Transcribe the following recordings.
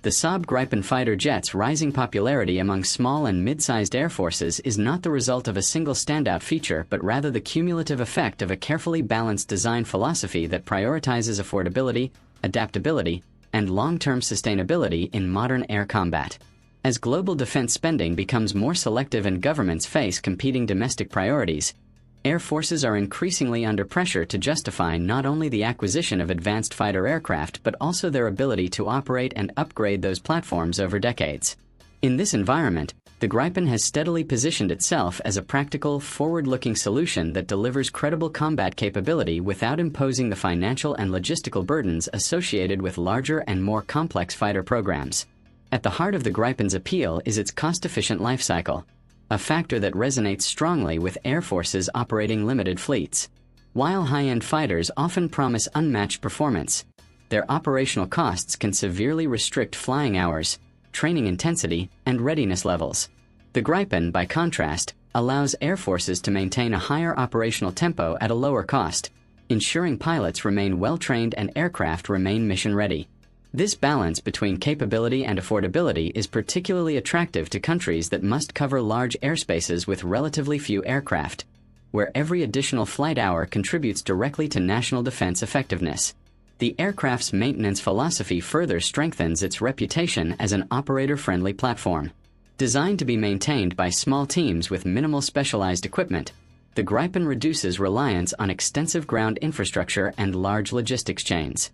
The Saab Gripen fighter jet's rising popularity among small and mid-sized air forces is not the result of a single standout feature but rather the cumulative effect of a carefully balanced design philosophy that prioritizes affordability, adaptability, and long-term sustainability in modern air combat. As global defense spending becomes more selective and governments face competing domestic priorities, air forces are increasingly under pressure to justify not only the acquisition of advanced fighter aircraft but also their ability to operate and upgrade those platforms over decades. In this environment, the Gripen has steadily positioned itself as a practical, forward-looking solution that delivers credible combat capability without imposing the financial and logistical burdens associated with larger and more complex fighter programs. At the heart of the Gripen's appeal is its cost-efficient life cycle, a factor that resonates strongly with air forces operating limited fleets. While high-end fighters often promise unmatched performance, their operational costs can severely restrict flying hours, training intensity, and readiness levels. The Gripen, by contrast, allows air forces to maintain a higher operational tempo at a lower cost, ensuring pilots remain well-trained and aircraft remain mission-ready. This balance between capability and affordability is particularly attractive to countries that must cover large airspaces with relatively few aircraft, where every additional flight hour contributes directly to national defense effectiveness. The aircraft's maintenance philosophy further strengthens its reputation as an operator-friendly platform. Designed to be maintained by small teams with minimal specialized equipment, the Gripen reduces reliance on extensive ground infrastructure and large logistics chains.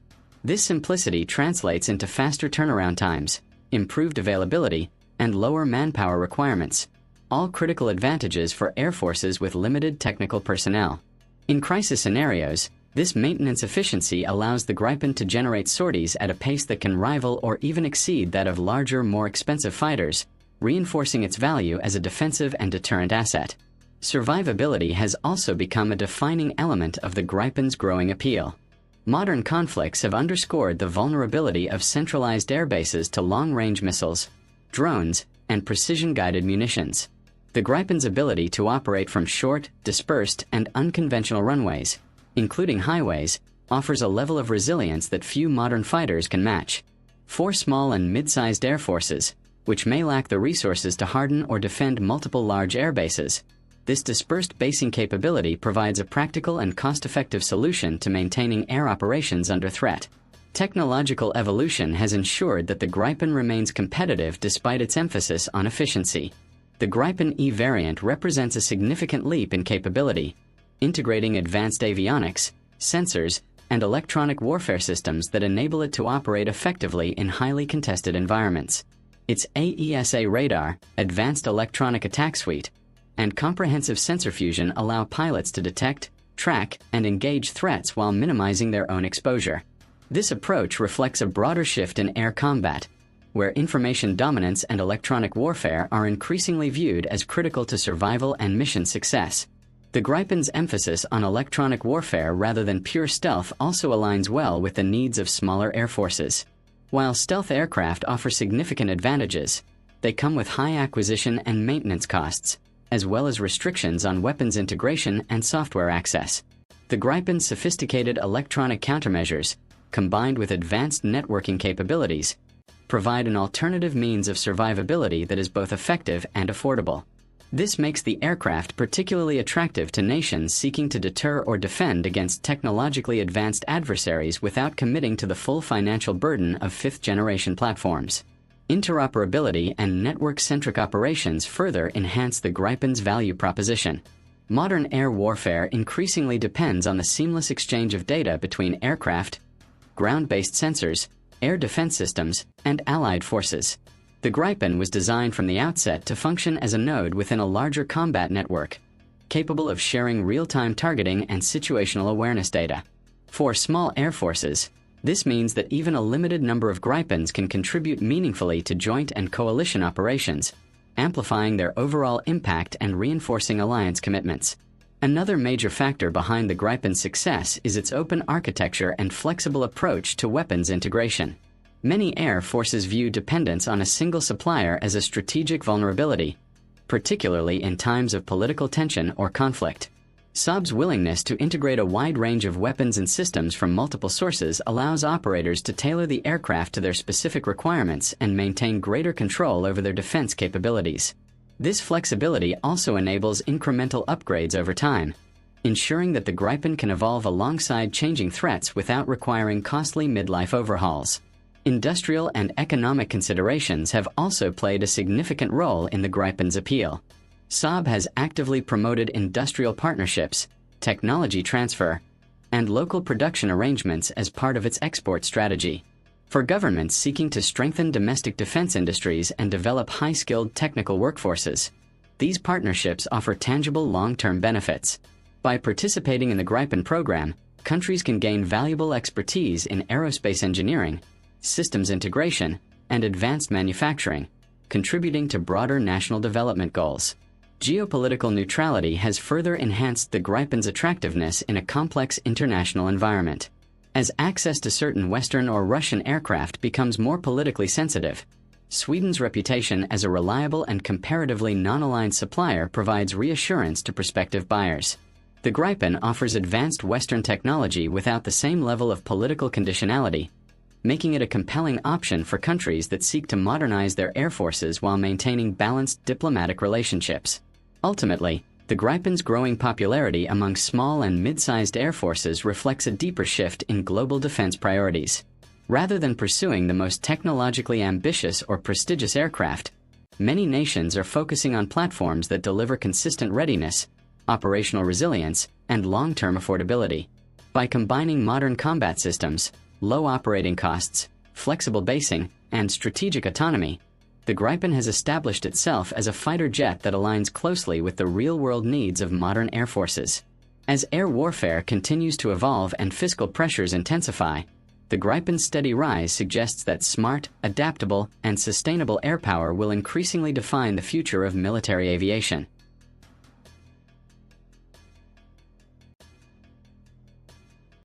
This simplicity translates into faster turnaround times, improved availability, and lower manpower requirements, all critical advantages for air forces with limited technical personnel. In crisis scenarios, this maintenance efficiency allows the Gripen to generate sorties at a pace that can rival or even exceed that of larger, more expensive fighters, reinforcing its value as a defensive and deterrent asset. Survivability has also become a defining element of the Gripen's growing appeal. Modern conflicts have underscored the vulnerability of centralized air bases to long-range missiles, drones, and precision-guided munitions. The Gripen's ability to operate from short, dispersed, and unconventional runways, including highways, offers a level of resilience that few modern fighters can match. For small and mid-sized air forces, which may lack the resources to harden or defend multiple large air bases, this dispersed basing capability provides a practical and cost-effective solution to maintaining air operations under threat. Technological evolution has ensured that the Gripen remains competitive despite its emphasis on efficiency. The Gripen E variant represents a significant leap in capability, integrating advanced avionics, sensors, and electronic warfare systems that enable it to operate effectively in highly contested environments. Its AESA radar, advanced electronic attack suite, and comprehensive sensor fusion allow pilots to detect, track, and engage threats while minimizing their own exposure. This approach reflects a broader shift in air combat, where information dominance and electronic warfare are increasingly viewed as critical to survival and mission success. The Gripen's emphasis on electronic warfare rather than pure stealth also aligns well with the needs of smaller air forces. While stealth aircraft offer significant advantages, they come with high acquisition and maintenance costs, as well as restrictions on weapons integration and software access. The Gripen's sophisticated electronic countermeasures, combined with advanced networking capabilities, provide an alternative means of survivability that is both effective and affordable. This makes the aircraft particularly attractive to nations seeking to deter or defend against technologically advanced adversaries without committing to the full financial burden of fifth-generation platforms. Interoperability and network-centric operations further enhance the Gripen's value proposition. Modern air warfare increasingly depends on the seamless exchange of data between aircraft, ground-based sensors, air defense systems, and allied forces. The Gripen was designed from the outset to function as a node within a larger combat network, capable of sharing real-time targeting and situational awareness data. For small air forces, this means that even a limited number of Gripens can contribute meaningfully to joint and coalition operations, amplifying their overall impact and reinforcing alliance commitments. Another major factor behind the Gripen's success is its open architecture and flexible approach to weapons integration. Many air forces view dependence on a single supplier as a strategic vulnerability, particularly in times of political tension or conflict. Saab's willingness to integrate a wide range of weapons and systems from multiple sources allows operators to tailor the aircraft to their specific requirements and maintain greater control over their defense capabilities. This flexibility also enables incremental upgrades over time, ensuring that the Gripen can evolve alongside changing threats without requiring costly midlife overhauls. Industrial and economic considerations have also played a significant role in the Gripen's appeal. Saab has actively promoted industrial partnerships, technology transfer, and local production arrangements as part of its export strategy. For governments seeking to strengthen domestic defense industries and develop high-skilled technical workforces, these partnerships offer tangible long-term benefits. By participating in the Gripen program, countries can gain valuable expertise in aerospace engineering, systems integration, and advanced manufacturing, contributing to broader national development goals. Geopolitical neutrality has further enhanced the Gripen's attractiveness in a complex international environment. As access to certain Western or Russian aircraft becomes more politically sensitive, Sweden's reputation as a reliable and comparatively non-aligned supplier provides reassurance to prospective buyers. The Gripen offers advanced Western technology without the same level of political conditionality, making it a compelling option for countries that seek to modernize their air forces while maintaining balanced diplomatic relationships. Ultimately, the Gripen's growing popularity among small and mid-sized air forces reflects a deeper shift in global defense priorities. Rather than pursuing the most technologically ambitious or prestigious aircraft, many nations are focusing on platforms that deliver consistent readiness, operational resilience, and long-term affordability. By combining modern combat systems, low operating costs, flexible basing, and strategic autonomy, the Gripen has established itself as a fighter jet that aligns closely with the real-world needs of modern air forces. As air warfare continues to evolve and fiscal pressures intensify, the Gripen's steady rise suggests that smart, adaptable, and sustainable air power will increasingly define the future of military aviation.